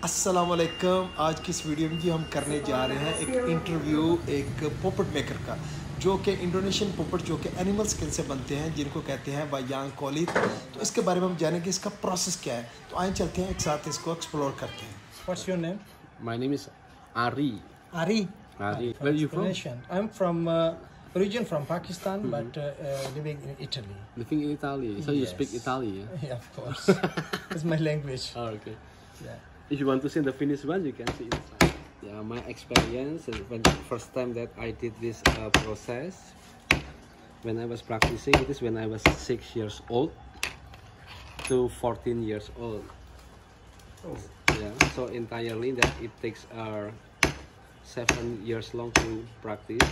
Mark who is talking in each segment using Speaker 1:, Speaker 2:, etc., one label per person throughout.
Speaker 1: अस्सलाम वालेकुम। आज की इस वीडियो में जी हम करने जा रहे हैं एक इंटरव्यू एक पोपट मेकर का, जो कि इंडोनेशियन पोपट जो कि एनिमल स्किन से बनते हैं, जिनको कहते हैं वायांग कोलित। तो इसके बारे में हम जानेंगे इसका प्रोसेस क्या है। तो आइए चलते हैं एक साथ इसको एक्सप्लोर करते हैं।
Speaker 2: What's your name?
Speaker 3: My name is Ari.
Speaker 2: Ari.
Speaker 3: Ari.
Speaker 2: From
Speaker 3: Where are you from?
Speaker 2: Indonesian. I'm from origin from Pakistan, but living in Italy.
Speaker 3: Living in Italy. So you
Speaker 2: Yes.
Speaker 3: speak Italian? Yeah?
Speaker 2: Yeah, of course. It's my language.
Speaker 3: Oh, okay.
Speaker 2: Yeah.
Speaker 3: If you want to see the finished one, you can see inside. Yeah, my experience is when the first time that I did this process, when I was practicing, it is when I was 6 years old to 14 years old.
Speaker 2: Oh.
Speaker 3: Yeah, so entirely that it takes 7 years long to practice.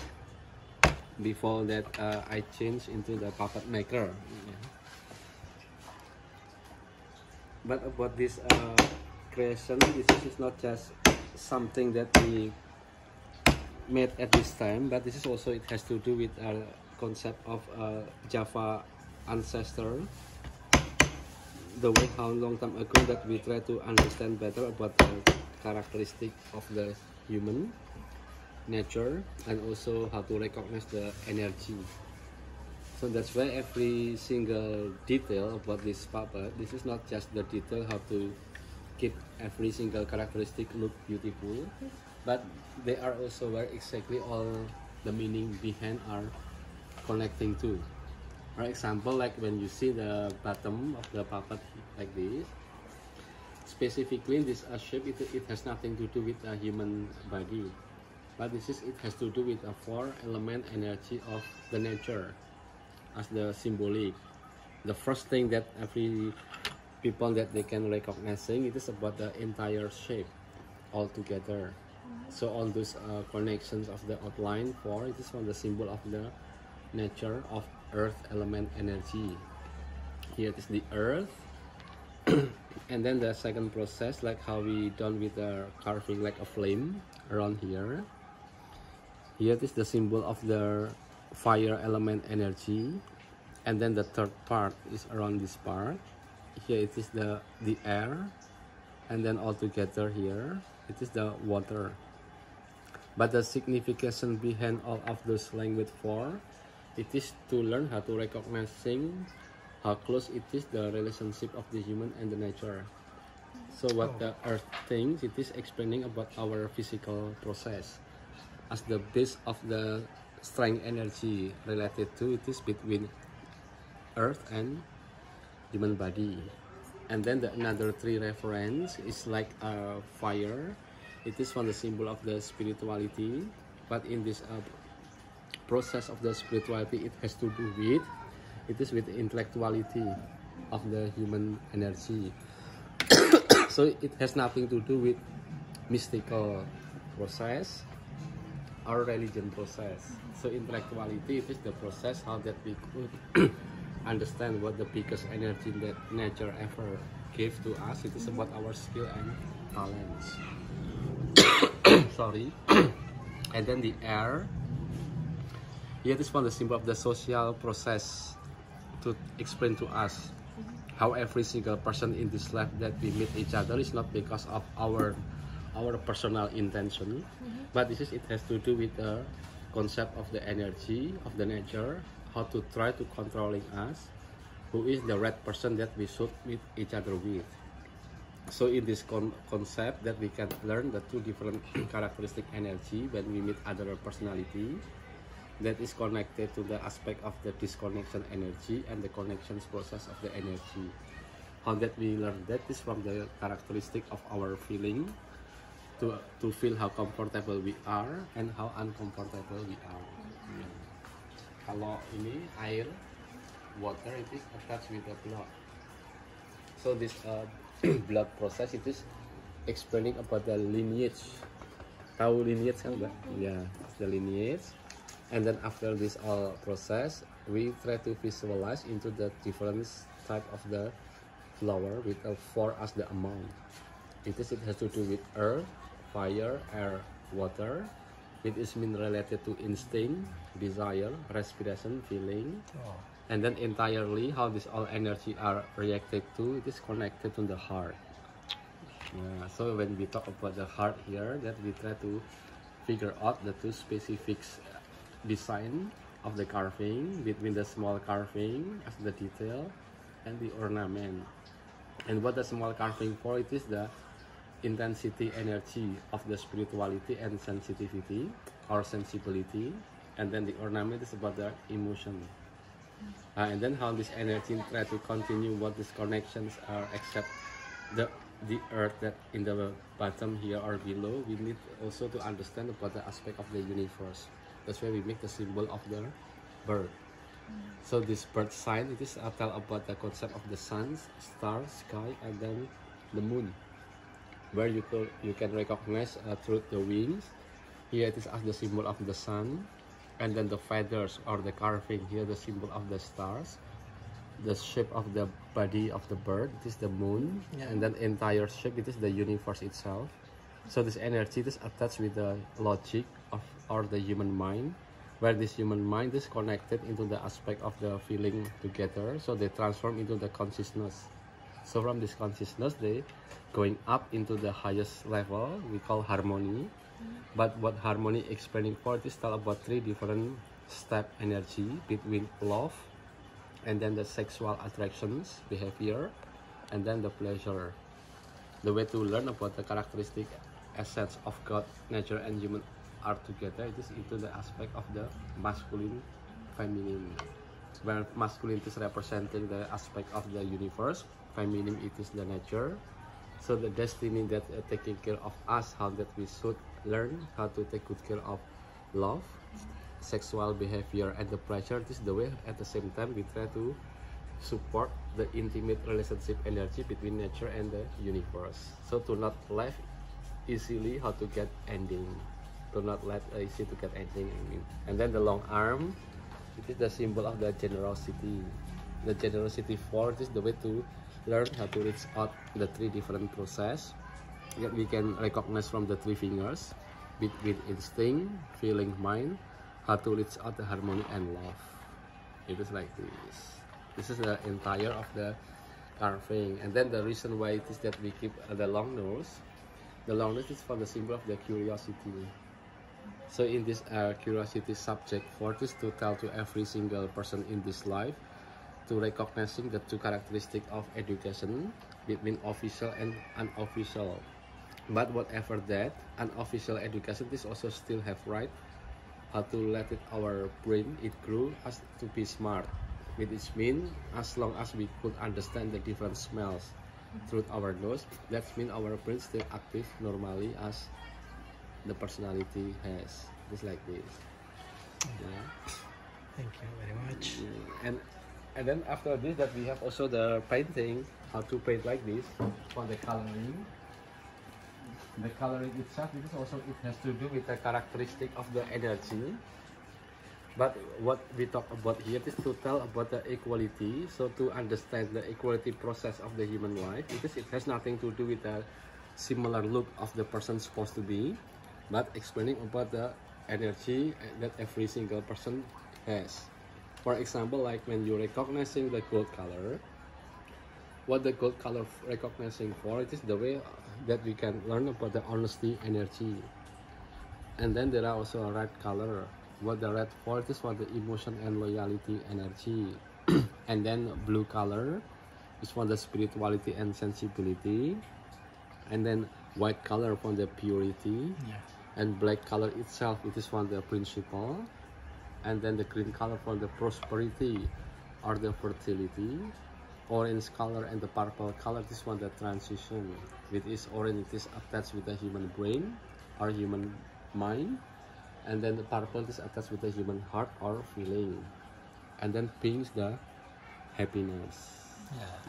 Speaker 3: Before that, I changed into the puppet maker. Yeah. But about this creation, this is not just something that we made at this time, but this is also, it has to do with our concept of Java ancestor. The way how long time ago that we try to understand better about the characteristic of the human nature, and also how to recognize the energy. So that's why every single detail about this puppet, this is not just the detail how to keep every single characteristic look beautiful, but they are also where exactly all the meaning behind are connecting to. For example, like when you see the bottom of the puppet like this, specifically in this shape, it has nothing to do with a human body, but it has to do with a 4-element energy of the nature as the symbolic. The first thing that every people that they can recognizing, it is about the entire shape all together. So all those connections of the outline 4, it is from the symbol of the nature of earth element energy. Here it is the earth. And then the second process, like how we done with the carving like a flame around here. Here it is the symbol of the fire element energy. And then the third part is around this part. Here it is the air, and then all together here it is the water. But the significance behind all of those language 4, it is to learn how to recognizing how close it is the relationship of the human and the nature. So what the earth thinks, it is explaining about our physical process as the base of the strength energy related to, it is between earth and human body. And then another 3 reference is like fire. It is one the symbol of the spirituality, but in this process of the spirituality, it has to do with, it is with the intellectuality of the human energy. So it has nothing to do with mystical process or religion process. So intellectuality, it is the process how that we could understand what the biggest energy that nature ever gave to us. It is about our skill and talents. Sorry. And then the air, here is one the symbol of the social process to explain to us how every single person in this life that we meet each other is not because of our personal intention, but it has to do with the concept of the energy of the nature, how to try to controlling us, who is the right person that we should meet each other with. So in this concept that we can learn the 2 different characteristic energy when we meet other personality, that is connected to the aspect of the disconnection energy and the connections process of the energy. How that we learn that is from the characteristic of our feeling, to feel how comfortable we are and how uncomfortable we are. Yeah. Kalau ini air, water, it is attached with the blood. So this blood process, it is explaining about the lineage. Tahu lineage kan, Mbak? Yeah, it's the lineage. And then after this all process, we try to visualize into the different type of the flower with 4 as the amount. It has to do with earth, fire, air, water. It is mean related to instinct, desire, respiration, feeling. And then entirely how this all energy are reacted to, it is connected to the heart. Yeah, so when we talk about the heart here, that we try to figure out the two specific design of the carving between the small carving as the detail and the ornament. And what the small carving for, it is the intensity energy of the spirituality and sensitivity or sensibility, and then the ornament is about the emotion. And then how this energy try to continue what these connections are, except the earth that in the bottom here or below. We need also to understand about the aspect of the universe. That's why we make the symbol of the bird. So this bird sign, it is tell about the concept of the sun, stars, sky, and then the moon, where you can recognize through the wings. Here it is as the symbol of the sun, and then the feathers or the carving here, the symbol of the stars. The shape of the body of the bird, it is the moon, and then entire shape, it is the universe itself. So this energy is attached with the logic of or the human mind, where this human mind is connected into the aspect of the feeling together. So they transform into the consciousness. So from this consciousness, they going up into the highest level we call harmony. But what harmony explaining for, it is tell about three different step energy between love, and then the sexual attractions behavior, and then the pleasure. The way to learn about the characteristic essence of God, nature, and human are together, it is into the aspect of the masculine, feminine, where masculine is representing the aspect of the universe, feminine it is the nature. So the destiny that taking care of us, how that we should learn how to take good care of love, sexual behavior, and the pleasure. This is the way at the same time we try to support the intimate relationship energy between nature and the universe. So to not live easily, how to get ending, to not let easy to get ending. And then the long arm, it is the symbol of the generosity. The generosity for, it is the way to learn how to reach out the three different process that we can recognize from the three fingers, with instinct, feeling, mind, how to reach out the harmony and love. It is like this. This is the entire of the carving. And then the reason why it is that we keep the long nose. The long nose is for the symbol of the curiosity. So in this curiosity subject, for this to tell to every single person in this life to recognizing the two characteristics of education between official and unofficial. But whatever that, unofficial education is also still have right how to let it our brain it grew as to be smart, which means as long as we could understand the different smells through our nose, that means our brain still active normally as the personality has. Just like this. Yeah.
Speaker 2: Thank you very much.
Speaker 3: And then after this, that we have also the painting, how to paint like this for the coloring. The coloring itself, because also it has to do with the characteristic of the energy. But what we talk about here is to tell about the equality. So to understand the equality process of the human life, because it has nothing to do with the similar look of the person supposed to be, but explaining about the energy that every single person has. For example, like when you're recognizing the gold color, what the gold color recognizing for, it is the way that we can learn about the honesty energy. And then there are also a red color. What the red for, it is for the emotion and loyalty energy. And then blue color is for the spirituality and sensibility. And then white color for the purity. And black color itself, it is for the principle. And then the green color for the prosperity or the fertility. Orange color and the purple color, this one the transition. With is orange, it is attached with the human brain or human mind, and then the purple is attached with the human heart or feeling, and then pink is the happiness.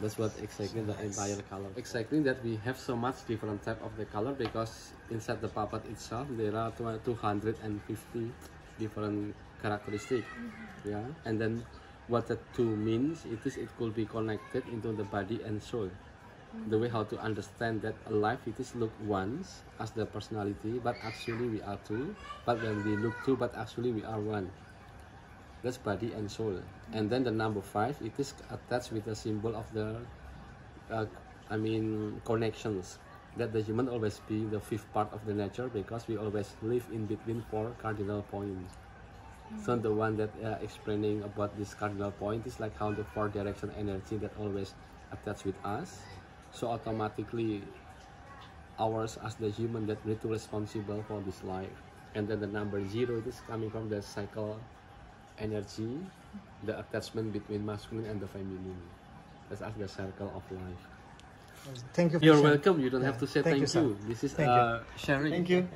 Speaker 3: That's what exactly the entire color. Exactly that we have so much different type of the color, because inside the puppet itself there are 250 different characteristics. Yeah, and then what the two means, it could be connected into the body and soul. The way how to understand that a life, it is look once as the personality, but actually we are two. But when we look two, but actually we are one. That's body and soul. And then the number 5, it is attached with the symbol of the connections. that the human always be the fifth part of the nature, because we always live in between four cardinal points. So the one that explaining about this cardinal point is like how the four direction energy that always attached with us. So automatically ours as the human that need to responsible for this life. And then the number 0, it is coming from the cycle energy, the attachment between masculine and the feminine. That's as the circle of life.
Speaker 2: Thank you.
Speaker 3: You're welcome. You don't have to say thank
Speaker 2: you,
Speaker 3: you.
Speaker 2: sir.
Speaker 3: This is
Speaker 2: Thank you.
Speaker 3: sharing.
Speaker 2: Thank you.